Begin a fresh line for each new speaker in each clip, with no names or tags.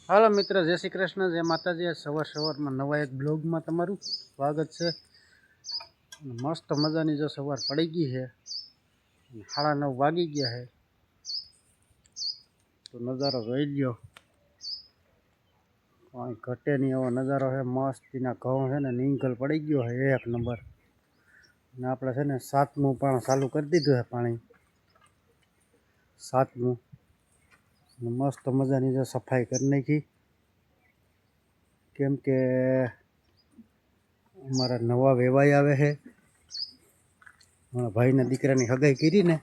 હાલો મિત્ર, જય શ્રી કૃષ્ણ, જય માતાજી। સવારમાં નવા એક બ્લોગમાં તમારું સ્વાગત છે। મસ્ત મજાની જો સવાર પડી ગઈ છે, 9:30 વાગી ગયા છે, તો નજારો જોઈ લ્યો, કાંઈ ઘટે નહીં એવો નજારો છે। મસ્તીના ઘઉં છે ને નીંગલ પડી ગયો છે એક નંબર, ને આપણે છે ને 7મું પણ ચાલુ કરી દીધું છે પાણી 7મું, મસ્ત મજાની જો સફાઈ કરી નાખી, કેમ કે અમારા નવા વેવાઈ આવે છે, ભાઈના દીકરાની હગાઈ કરી ને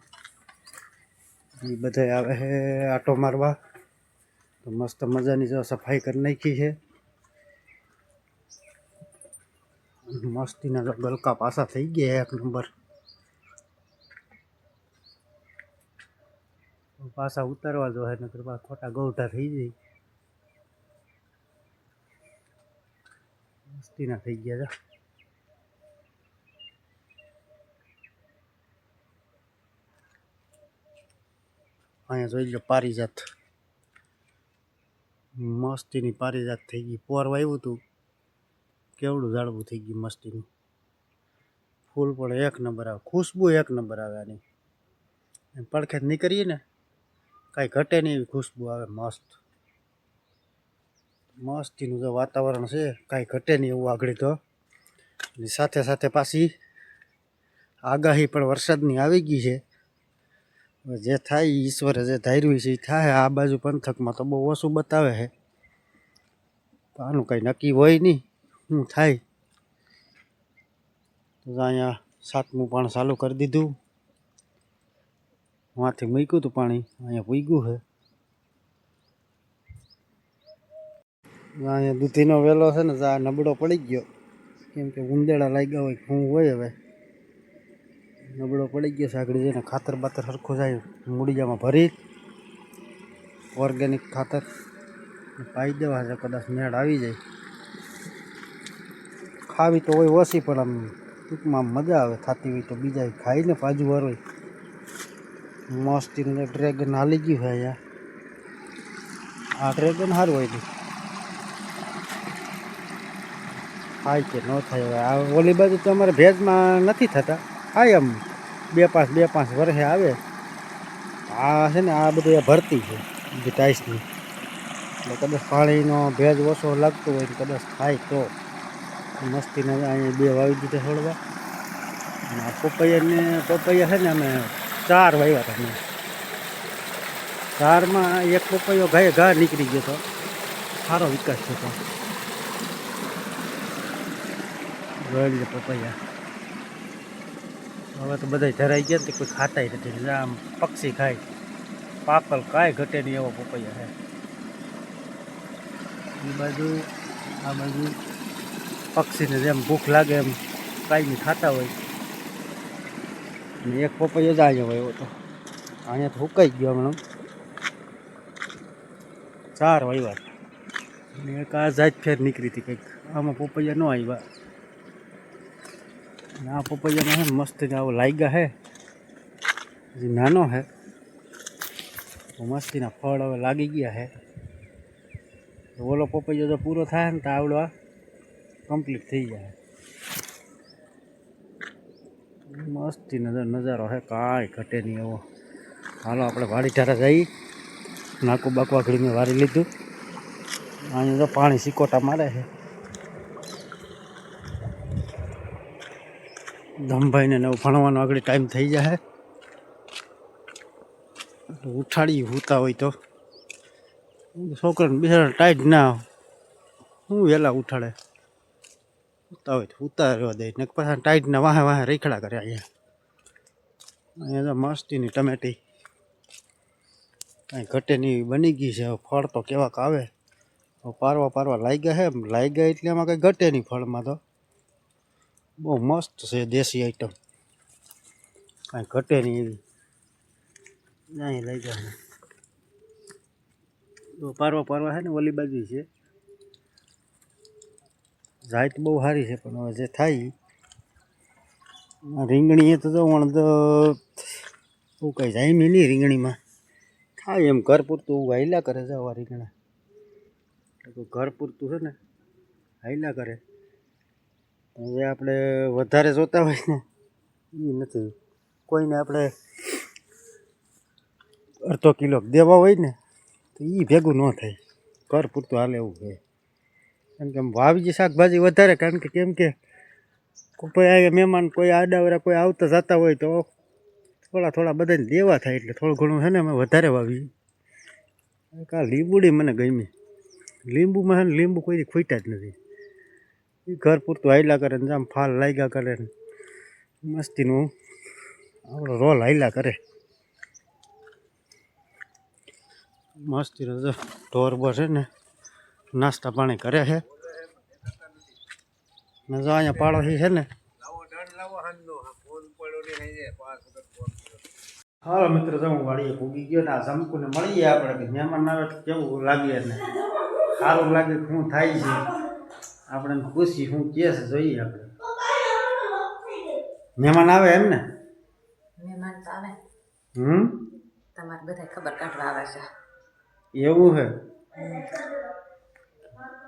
એ બધા આવે છે આટો મારવા, તો મસ્ત મજાની જો સફાઈ કરી નાખી છે। મસ્તીના ગલકા પાસા થઈ ગયા એક નંબર, પાછા ઉતારવા જો છે, નકર ખોટા ગૌઢા થઈ જાય। મસ્તીના થઈ ગયા છે। અહીંયા જોઈ લો પારિજાત, મસ્તીની પારિજાત થઈ ગઈ। પોર વાવ્યું હતું, કેવડું ઝાડવું થઈ ગયું મસ્તીનું, ફૂલ પણ એક નંબર આવે, ખુશ્બુ એક નંબર આવે આની, પડખે નીકળીએ ને કાંઈ ઘટે નહીં એવી ખુશ્બુ આવે મસ્ત। મસ્તીનું જો વાતાવરણ છે, કાંઈ ઘટે નહીં એવું આગળ તો, સાથે સાથે પાછી આગાહી પણ વરસાદની આવી ગઈ છે। જે થાય ઈશ્વરે જે ધાર્યું છે એ થાય। આ બાજુ પંથકમાં તો બહુ ઓછું બતાવે છે, તો આનું કંઈ નક્કી હોય નહીં શું થાય। તો અહીંયા 7મું પણ ચાલુ કરી દીધું, વાંથી મૂક્યું હતું પાણી, અહીંયા પૂગ્યું છે। અહીંયા દૂધીનો વેલો છે ને આ નબળો પડી ગયો, કેમ કે ઉંદેડા લાગ્યા હોય શું હોય, હવે નબળો પડી ગયો છે। આગળ જઈને ખાતર બાતર સરખું જાય મૂળિયામાં ભરી ઓર્ગેનિક ખાતર પાઈ દેવા છે, કદાચ મેળ આવી જાય। ખાવી તો હોય ઓછી, પણ આમ ટૂંકમાં મજા આવે, થતી હોય તો બીજા ખાઈને પાજુ વાર હોય। મસ્તીનું ડ્રેગન હાલી ગયું છે અહીંયા, આ ડ્રેગન સારું હોય થાય કે ન થાય। હવે આ ઓલી બાજુ તો અમારે ભેજમાં નથી થતા, થાય આમ 2-5 વર્ષે આવે। આ છે ને આ બધું ભરતી છે ટાઈસની, એટલે કદાચ પાણીનો ભેજ ઓછો લાગતો હોય ને કદાચ થાય તો મસ્તીને અહીંયા 2 વાવી દીધા છોડવા। અને આ પપૈયા છે ને અમે 4 વાવ્યા હતા, 4માં એક પપૈયો ઘા નીકળી ગયો હતો, સારો વિકાસ થયો। જોઈ લે પપૈયા, હવે તો બધા ધરાઈ ગયા, કોઈ ખાતાય નથી, આમ પક્ષી ખાય, પાકલ કાંઈ ઘટે નહીં એવો પપૈયા છે। એ બાજુ આ બાજુ પક્ષીને જેમ ભૂખ લાગે એમ કાંઈ ખાતા હોય, અને એક પપૈયો જ અહીંયા હોય તો અહીંયા તો હુકાઈ ગયો હમણાં, 4 વાવ્યા, અને એક આ જાત ફેર નીકળી હતી કંઈક, આમાં પપૈયા ન આવ્યા। અને આ પપૈયામાં છે મસ્ત આવો લાગ્યા છે, હજી નાનો છે, મસ્તીના ફળ હવે લાગી ગયા છે। ઓલો પપૈયો જો પૂરો થાય ને તો આવડો આ કમ્પ્લીટ થઈ જાય। મસ્તીનો નજારો છે, કાંઈ ઘટે નહીં એવો। હાલો આપણે વાડી ઢારા જઈ, નાકું બાકવા ઘડી મેં વારી લીધું, અહીંયા તો પાણી સિકોટા મારે છે। ધમભાઈને ને ભણવાનો આગળ ટાઈમ થઈ જાય, ઉઠાડી હુતા હોય તો છોકરાને બિચારા ટાઈટ ના હું વહેલા ઉઠાડે, હુતા હોય તો ઉતારવા દે, ને પાછા ટાઈટના વાહે રેખડા કરે। અહીંયા તો મસ્તીની ટમેટી કાંઈ ઘટે નહીં બની ગઈ છે। ફળ તો કેવાક આવે, પારવા લાગ્યા છે, લાગ્યા એટલે એમાં કંઈ ઘટે નહીં ફળમાં, તો બહુ મસ્ત છે દેશી આઈટમ, કાંઈ ઘટે નહીં એવી। અહીં લાગ્યા છે તો પારવા છે ને ઓલી બાજુ છે, જાત બહુ સારી છે, પણ હવે જે થાય રીંગણી એ તો જવું તો બહુ કંઈ જાય નહીં રીંગણીમાં, થાય એમ ઘર પૂરતું હાલ્યા કરે જવા રીંગણા। તો ઘર પૂરતું છે ને હાઈલા કરે. હવે આપણે વધારે જોતા હોય ને એ નથી. કોઈને આપણે અડધો કિલો દેવા હોય ને તો એ ભેગું ન થાય. ઘર પૂરતું હાલે એવું છે. કેમ કે વાવીજી શાકભાજી વધારે, કારણ કે કેમ કે કોઈ મહેમાન કોઈ આડાવરા કોઈ આવતા જતા હોય તો થોડા થોડા બધાને દેવા થાય. એટલે થોડું ઘણું છે ને અમે વધારે વાવી. આ લીંબુડી મને ગમી. લીંબુમાં છે ને લીંબુ કોઈ ખૂટ્યા જ નથી. એ ઘર પૂરતું હાઈલા કરે ને આમ ફાલ લાગ્યા કરે ને મસ્તીનું આપણો રોલ હાઈલા કરે. મસ્તીનો ઢોર બોર છે ને નાસ્તા પાણી કરે છે. ને જો અહીંયા પાડોશી છે ને. હાલો મિત્રો, તો હું વાડીએ ભૂગી ગયો ને આ જમકુને મળીએ આપણે કે મહેમાન આવે તો કેવું લાગે ને સારું લાગે શું થાય છે. આપણે ખુશી શું કહે છે જોઈએ. આપણે મહેમાન આવે એમ ને?
મહેમાન તો આવે. તમારે બધા ખબર કાઢવા આવે છે.
એવું છે?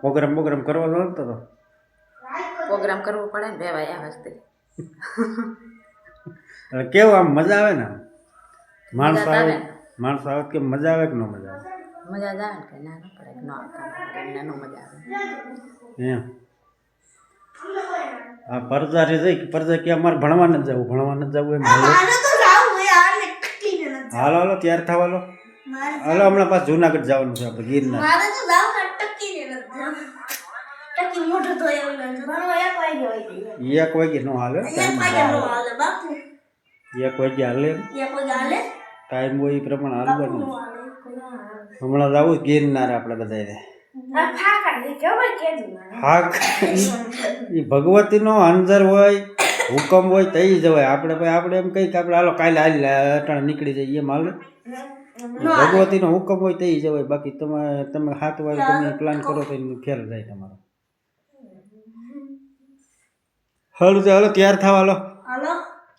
પ્રોગ્રામ કરવા દો તો
પ્રોગ્રામ કરવો પડે ને, બેવાય આવે છે.
કેવું આમ મજા આવે ને? માણસો આવે કે મજા આવે કે ન મજા આવે?
મજા જ આવે ને, કે ના પડે કે ન એમને ન મજા આવે
એમ. હા, પરજા રે જઈ પરજા કે અમારે ભણવા નથી જવું એમ. હાલો હાલો તૈયાર થવા લો. હાલો હમણાં પાછું જુનાગઢ જવાનું છે આપણે ગીરના. એક વાગે નો હાલે. 1 વાગે હાલે. ટાઈમ હોય એ પ્રમાણે હાલવાનું. હમણાં જવું ગિરનાર આપણે બધાને. હા, એ ભગવતીનો અંજર હોય હુકમ હોય તો જવાય. આપણે એમ કહી કે આપણે હાલો કાલે હાલ અટાણે નીકળી જઈએ એમ હાલે. ભગવતીનો હુકમ હોય તો જવાય. બાકી તમે 7 વાગે તમે પ્લાન કરો તો ફેર જાય તમારો. હાલો તો હાલો તૈયાર થવા હાલો.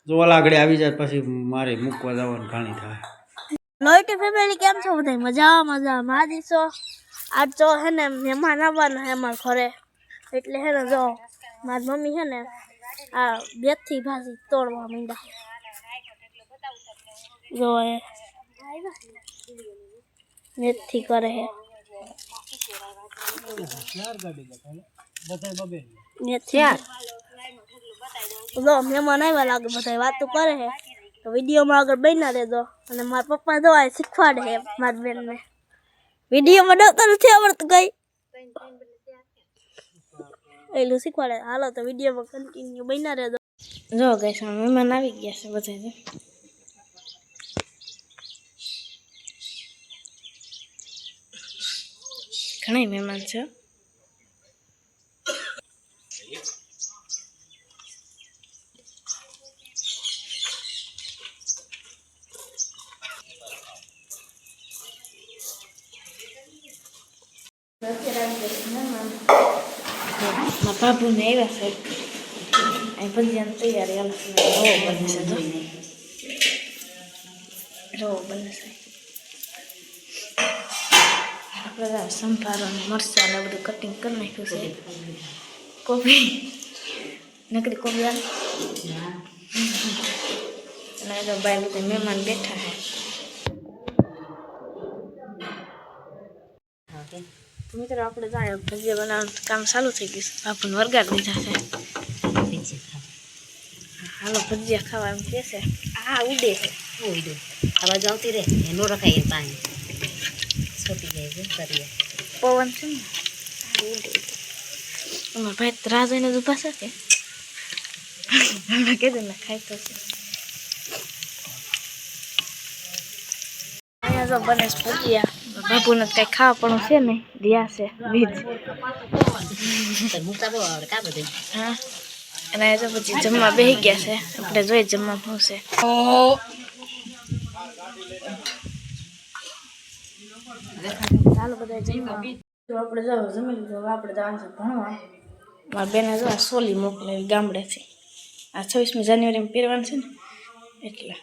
જો ઓલા આગળ આવી જાય પછી મારે મૂકવા જવાનું ઘાણી થાય.
લોઈટી ફેમિલી કેમ છો બધા? મજા મારી છો. આજ તો હે ને મહેમાન આવવાના હે અમારા ઘરે. એટલે હે ને જો મારી મમ્મી છે ને આ બેથી ભાજી તોડવા માંડ્યા. જો એ મેથી કરે હે. જો મહેમાન આવ્યા લાગે, બધા વાતો કરે હે. તો વિડીયોમાં આગળ બન્યા રહેજો. અને મારા પપ્પા જો આ શીખવાડે હે મારી બેનને. વિડીયોમાં ડરતા નથી આવડતું કઈ, એટલું શીખવાડે. હાલો તો વિડીયોમાં કન્ટિન્યુ બન્યા રહેજો. જો ગાઈસ મહેમાન આવી ગયા છે બધા. ઘણા મહેમાન છે. બાબુ ને આવ્યા છે. અહીં ભજીયાની તૈયારી રવો બને છે. આપણે સંભારો ને મરચાં ને બધું કટિંગ કરી નાખ્યું છે. કોબી નકરી કોબી અને ભાઈ બધા મહેમાન બેઠા છે. મિત્રો આપણે જાય ભજીયા બનાવવાનું કામ ચાલુ થઈ ગયું છે. બાપુને વરગાડ દીધા છે. હાલો ભજીયા ખાવા એમ કે છે. આ ઉડે છે.
આવાજ આવતી રહે એનો રખાય પાણી છોટી જાય છે.
પવન છે ને ઉડે. અમારા ભાઈ રાહ જોઈને જ ઉભા છે કે કીધું ને ખાઈ તો છે. અહીંયા જો બને ભજીયા. બાપુને કઈ ખાવા પણ છે ને રહ્યા છે બીજ. હા, અને જો પછી જમવા બેસી ગયા છે. આપણે જોઈ જમવા શું છે. ચાલો બધા જમવા. તો આપણે જો જમી લીધું. હવે આપણે જવાનું છે ભણવા. મારા બેને જો આ સોલી મોકલાવી ગામડેથી. આ 26મી જાન્યુઆરીમાં પહેરવાનું છે ને એટલે.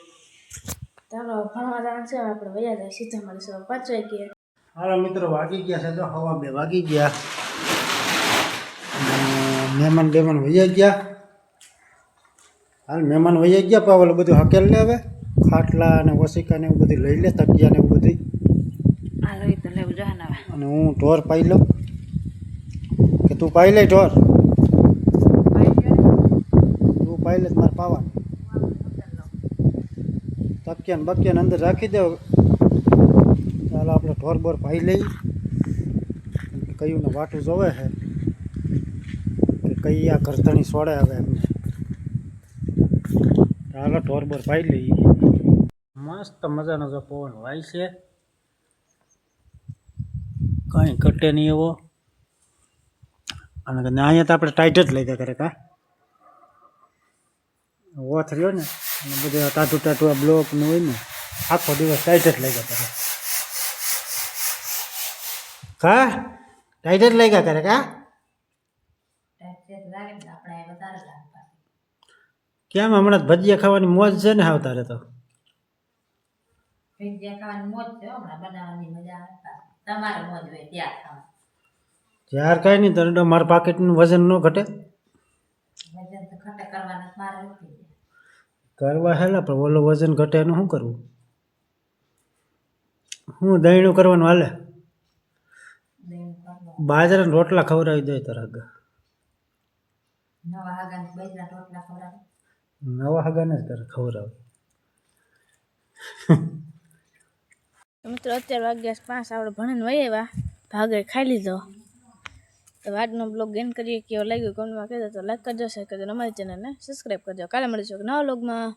ચાલો ભણવા જવાનું છે. આપણે વયા જાય સીધા મળીશું 5 વાગ્યે.
હાલો મિત્રો વાગી ગયા છે તો હવા 2 વાગી ગયા મહેમાન બેમાન વહી ગયા હાલ મહેમાન વહી ગયા પાવલ બધું હકેલ લે હવે ખાટલા અને ઓશિકા ને એવું બધું લઈ લે તકિયા ને એવું બધું
હાલો એ તો લેવું જોઈએ ને હવે
અને હું ઢોર પાઈ લઉં કે તું પાઈ લે ઢોર તું પાઈ લે મારે પાવાનું તકિયા ને બકિયા ને અંદર રાખી દો ચાલો આપણે ઢોર બોર પાઈ લઈ કયું ને વાટું જોવે છે કે કઈ આ ઘરધણી સોડે હવે એમને ચાલો ઢોર બોર પાઈ લઈએ મસ્ત મજાનો જો પવન વાય છે કંઈ ઘટે નહીં એવો અને અહીંયા તો આપણે ટાઈટ જ લઈ ગયા કરે કા ઓથ રહ્યો ને અને બધું ટાટું ટાટું આ બ્લોકનું હોય ને આખો દિવસ ટાઈટ જ લઈ ગયા કરે કા ટાઈટ જ લઈ ગયા કરે કા કેમ હમણાં ભજીયા ખાવાની મોજ છે ને હાવ તારે તો
ભજીયા ખાવાની મોજ છે હમણાં બનાવવાની મજા આવે તમારે મોજ હોય ત્યાં ખાવા
ત્યાર કાંઈ નહીં તને મારા પાકીટનું વજન ન ઘટે
વજન તો ઘટે કરવાના મારે નથી
કરવા હેલા પણ ઓલો વજન ઘટે એનું શું કરવું હું દહીણું કરવાનું હાલે બાજરાના રોટલા ખવડાવી દે તારા આગળ
નવા હાગાને બાજરાના રોટલા ખવડાવે
નવા હાગાને જ કરે ખવડાવે
મિત્રો અત્યારે વાગ્યા 5 આપણે ભણીને વહી આવ્યા ભાગે ખાઈ લીધો તો આજનો બ્લોગ એન્ડ કરીએ કેવો લાગ્યો કોમેન્ટમાં કહેજો તો લાઈક કરજો શેર કરજો અમારી ચેનલને સબસ્ક્રાઈબ કરજો કાલે મળીશું નવા બ્લોગમાં